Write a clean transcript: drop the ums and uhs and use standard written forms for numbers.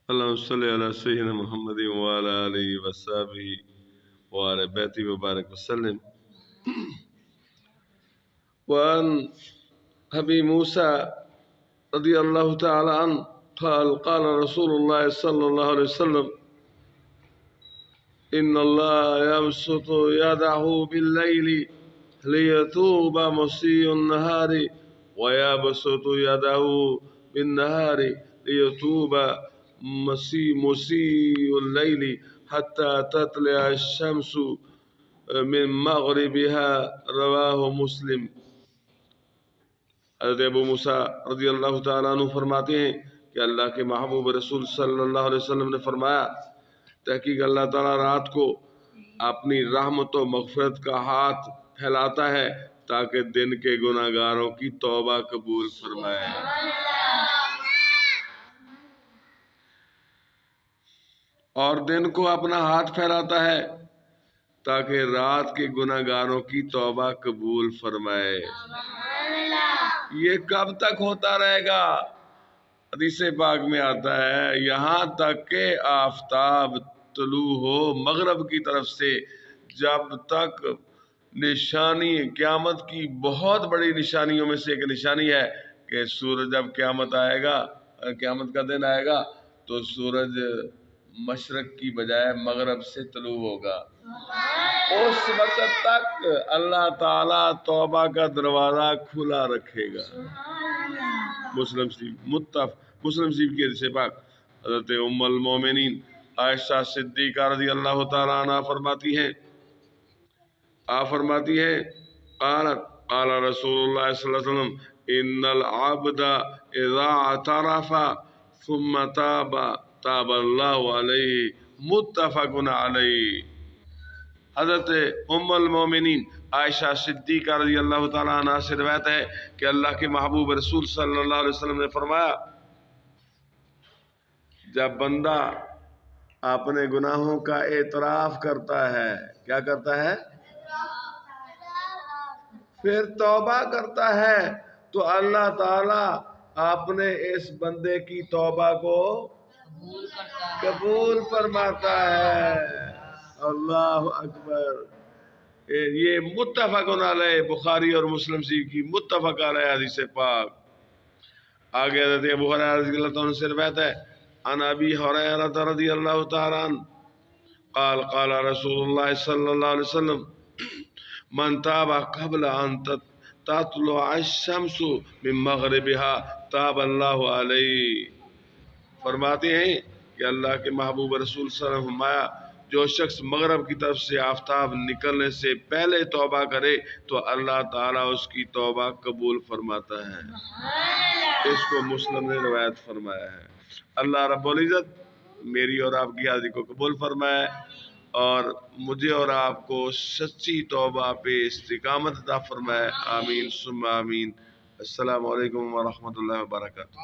اللهم صل على سيدنا محمد وعلى آله وصحبه وعلى بيته وبارك وسلم. وعن أبي موسى رضي الله تعالى عنه قال رسول الله صلى الله عليه وسلم: إن الله يبسط يده بالليل ليتوب مسيء النهار ويبسط يده بالنهار ليتوب مسيء الليل حتى تطلع الشمس من مغربها. رواہ مسلم. حضرت ابو موسیٰ رضی اللہ تعالیٰ عنہ فرماتے ہیں کہ اللہ کے محبوب رسول صلی اللہ علیہ وسلم نے فرمایا: تحقیق اللہ تعالیٰ رات کو اپنی رحمت و مغفرت کا ہاتھ پھیلاتا ہے تاکہ دن کے گناہ گاروں کی توبہ قبول فرمائے. اور دن کو اپنا ہاتھ پھیلاتا ہے تاکہ رات کے گناہ گاروں کی توبہ قبول فرمائے. یہ کب تک ہوتا رہے گا؟ حدیث پاک میں آتا ہے یہاں تک کہ آفتاب طلوع ہو مغرب کی طرف سے. جب تک نشانی قیامت کی بہت بڑی نشانیوں میں سے ایک نشانی ہے کہ سورج جب قیامت آئے گا، قیامت کا دن آئے گا تو سورج مشرق کی بجائے مغرب سے طلوع ہوگا. اس وقت تک اللہ تعالیٰ توبہ کا دروازہ کھلا رکھے گا. مسلم شریف کی حدیث پاک حضرت ام المومنین عائشہ صدیقہ رضی اللہ تعالیٰ عنہ فرماتی ہیں قال رسول اللہ صلی اللہ علیہ وسلم: ان العبد اذا اعترف ثم تاب اللہ علیہ. متفق علیہ. حضرت ام المومنین عائشہ صدیقہ رضی اللہ تعالیٰ عنہ سے روایت ہے کہ اللہ کے محبوب رسول صلی اللہ علیہ وسلم نے فرمایا: جب بندہ اپنے گناہوں کا اعتراف کرتا ہے، کیا کرتا ہے؟ پھر توبہ کرتا ہے تو اللہ تعالیٰ اپنے اس بندے کی توبہ کو قبول فرماتا ہے. اللہ اکبر. یہ متفق علیہ، بخاری اور مسلم شریف کی متفق علیہ حدیث پاک. آگے حضرت ابو ہریرہ رضی اللہ عنہ سے روایت ہے عن ابی ہریرہ رضی اللہ تعالی عنہ قال رسول اللہ صلی اللہ علیہ وسلم: من تاب قبل ان تطلع الشمس من مغربها تاب اللہ علیہ. فرماتے ہیں کہ اللہ کے محبوب رسول صلی اللہ علیہ وسلم فرمایا: جو شخص مغرب کی طرف سے آفتاب نکلنے سے پہلے توبہ کرے تو اللہ تعالیٰ اس کی توبہ قبول فرماتا ہے. اس کو مسلم نے روایت فرمایا ہے. اللہ رب العزت میری اور آپ کی حاضری کو قبول فرمائے اور مجھے اور آپ کو سچی توبہ پہ استقامت عطا فرمائے. آمین ثم آمین. السلام علیکم ورحمۃ اللہ وبرکاتہ.